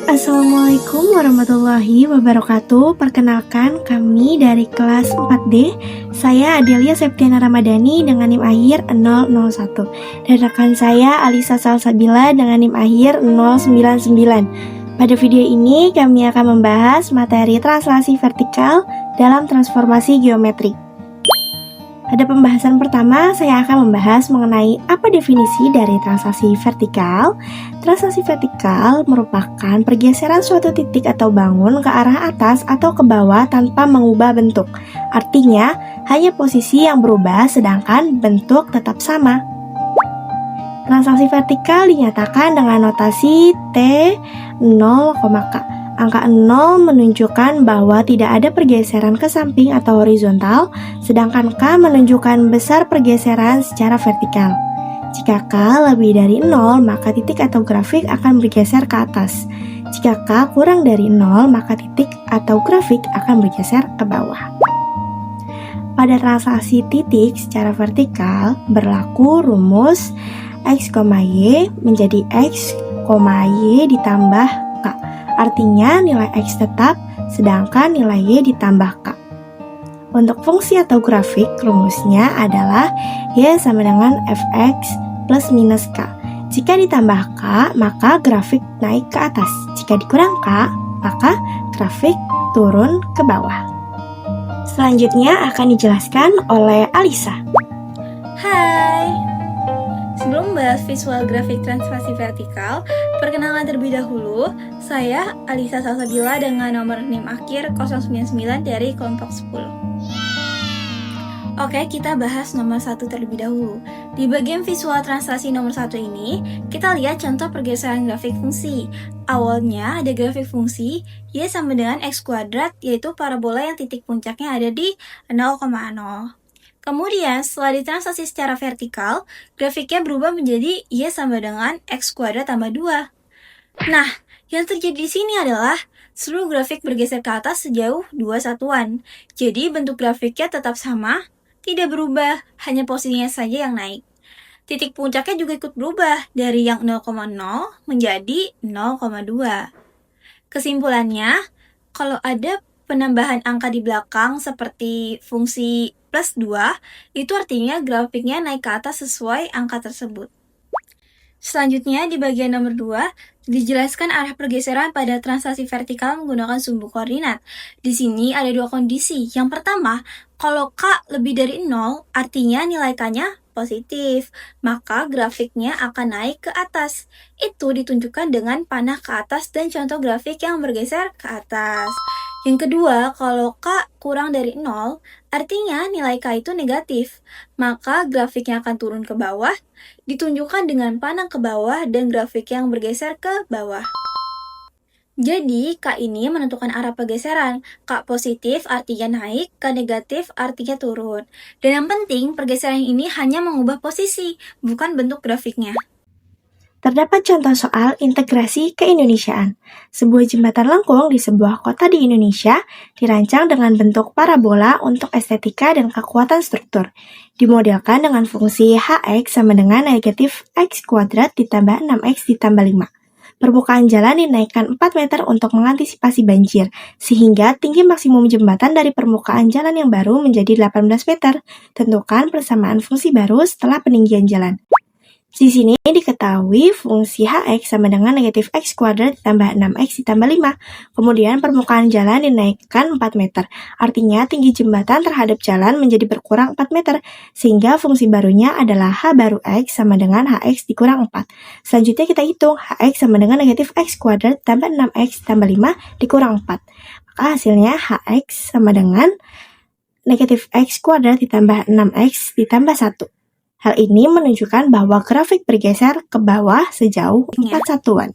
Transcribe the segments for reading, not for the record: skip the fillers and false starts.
Assalamualaikum warahmatullahi wabarakatuh. Perkenalkan, kami dari kelas 4D. Saya Adelia Septiana Ramadhani dengan NIM akhir 001. Dan rekan saya Alisa Salsabila dengan NIM akhir 099. Pada video ini kami akan membahas materi translasi vertikal dalam transformasi geometrik. Pada pembahasan pertama, saya akan membahas mengenai apa definisi dari translasi vertikal. Translasi vertikal merupakan pergeseran suatu titik atau bangun ke arah atas atau ke bawah tanpa mengubah bentuk. Artinya, hanya posisi yang berubah sedangkan bentuk tetap sama. Translasi vertikal dinyatakan dengan notasi T0, K. Angka 0 menunjukkan bahwa tidak ada pergeseran ke samping atau horizontal, sedangkan K menunjukkan besar pergeseran secara vertikal. Jika K lebih dari 0, maka titik atau grafik akan bergeser ke atas. Jika K kurang dari 0, maka titik atau grafik akan bergeser ke bawah. Pada translasi titik secara vertikal, berlaku rumus X, Y menjadi X, Y ditambah K. Artinya nilai X tetap, sedangkan nilai Y ditambah K. Untuk fungsi atau grafik, rumusnya adalah Y sama dengan Fx plus minus K. Jika ditambah K, maka grafik naik ke atas. Jika dikurang K, maka grafik turun ke bawah. Selanjutnya akan dijelaskan oleh Alisa. Hai! Sebelum membahas visual grafik translasi vertikal, perkenalan terlebih dahulu, saya Alisa Salsabila dengan nomor NIM akhir 099 dari kelompok 10. Oke, kita bahas nomor 1 terlebih dahulu. Di bagian visual translasi nomor 1 ini, kita lihat contoh pergeseran grafik fungsi. Awalnya ada grafik fungsi Y sama dengan X kuadrat, yaitu parabola yang titik puncaknya ada di 0,0. Kemudian, setelah ditranslasi secara vertikal, grafiknya berubah menjadi Y sama dengan X kuadrat tambah 2. Nah, yang terjadi di sini adalah seluruh grafik bergeser ke atas sejauh 2 satuan. Jadi, bentuk grafiknya tetap sama, tidak berubah, hanya posisinya saja yang naik. Titik puncaknya juga ikut berubah dari yang 0,0 menjadi 0,2. Kesimpulannya, kalau ada penambahan angka di belakang seperti fungsi plus 2, itu artinya grafiknya naik ke atas sesuai angka tersebut. Selanjutnya, di bagian nomor 2, dijelaskan arah pergeseran pada translasi vertikal menggunakan sumbu koordinat. Di sini ada dua kondisi. Yang pertama, kalau K lebih dari 0, artinya nilai K-nya positif, maka grafiknya akan naik ke atas. Itu ditunjukkan dengan panah ke atas dan contoh grafik yang bergeser ke atas. Yang kedua, kalau K kurang dari 0, artinya nilai K itu negatif, maka grafiknya akan turun ke bawah, ditunjukkan dengan panah ke bawah dan grafik yang bergeser ke bawah. Jadi, K ini menentukan arah pergeseran. K positif artinya naik, K negatif artinya turun. Dan yang penting, pergeseran ini hanya mengubah posisi, bukan bentuk grafiknya. Terdapat contoh soal integrasi keindonesiaan. Sebuah jembatan lengkung di sebuah kota di Indonesia dirancang dengan bentuk parabola untuk estetika dan kekuatan struktur. Dimodelkan dengan fungsi Hx sama dengan negatif X kuadrat ditambah 6X ditambah 5. Permukaan jalan dinaikkan 4 meter untuk mengantisipasi banjir, sehingga tinggi maksimum jembatan dari permukaan jalan yang baru menjadi 18 meter. Tentukan persamaan fungsi baru setelah peninggian jalan. Di sini diketahui fungsi Hx sama dengan negatif X kuadrat ditambah 6X ditambah 5. Kemudian permukaan jalan dinaikkan 4 meter. Artinya tinggi jembatan terhadap jalan menjadi berkurang 4 meter. Sehingga fungsi barunya adalah H baru X sama dengan Hx dikurang 4. Selanjutnya kita hitung Hx sama dengan negatif X kuadrat ditambah 6X ditambah 5 dikurang 4. Maka hasilnya Hx sama dengan negatif X kuadrat ditambah 6X ditambah 1. Hal ini menunjukkan bahwa grafik bergeser ke bawah sejauh 4 satuan.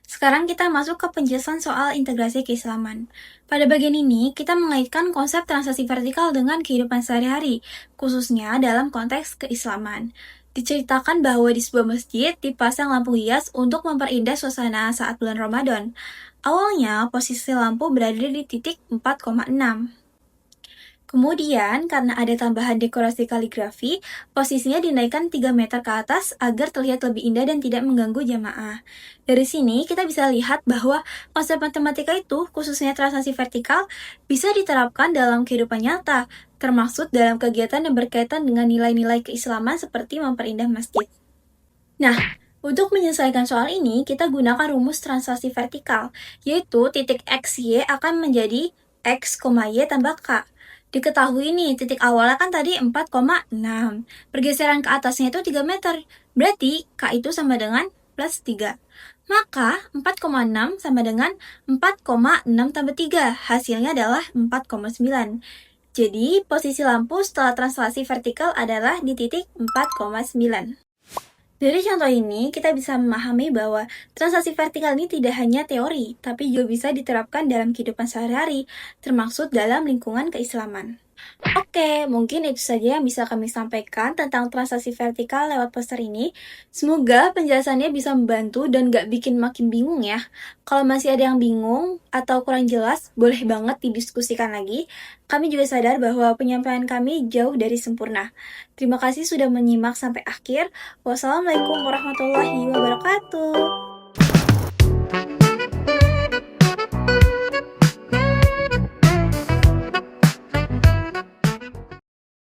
Sekarang kita masuk ke penjelasan soal integrasi keislaman. Pada bagian ini, kita mengaitkan konsep translasi vertikal dengan kehidupan sehari-hari, khususnya dalam konteks keislaman. Diceritakan bahwa di sebuah masjid dipasang lampu hias untuk memperindah suasana saat bulan Ramadan. Awalnya, posisi lampu berada di titik 4,6. Kemudian, karena ada tambahan dekorasi kaligrafi, posisinya dinaikkan 3 meter ke atas agar terlihat lebih indah dan tidak mengganggu jamaah. Dari sini, kita bisa lihat bahwa konsep matematika itu, khususnya translasi vertikal, bisa diterapkan dalam kehidupan nyata, termasuk dalam kegiatan yang berkaitan dengan nilai-nilai keislaman seperti memperindah masjid. Nah, untuk menyelesaikan soal ini, kita gunakan rumus translasi vertikal, yaitu titik x, y akan menjadi x, y tambah k. Diketahui nih, titik awalnya kan tadi 4,6. Pergeseran ke atasnya itu 3 meter. Berarti K itu sama dengan plus 3. Maka 4,6 sama dengan 4,6 tambah 3. Hasilnya adalah 4,9. Jadi, posisi lampu setelah translasi vertikal adalah di titik 4,9. Dari contoh ini, kita bisa memahami bahwa translasi vertikal ini tidak hanya teori, tapi juga bisa diterapkan dalam kehidupan sehari-hari, termasuk dalam lingkungan keislaman. Oke, mungkin itu saja yang bisa kami sampaikan tentang translasi vertikal lewat poster ini. Semoga penjelasannya bisa membantu dan gak bikin makin bingung ya. Kalau masih ada yang bingung atau kurang jelas, boleh banget didiskusikan lagi. Kami juga sadar bahwa penyampaian kami jauh dari sempurna. Terima kasih sudah menyimak sampai akhir. Wassalamualaikum warahmatullahi wabarakatuh.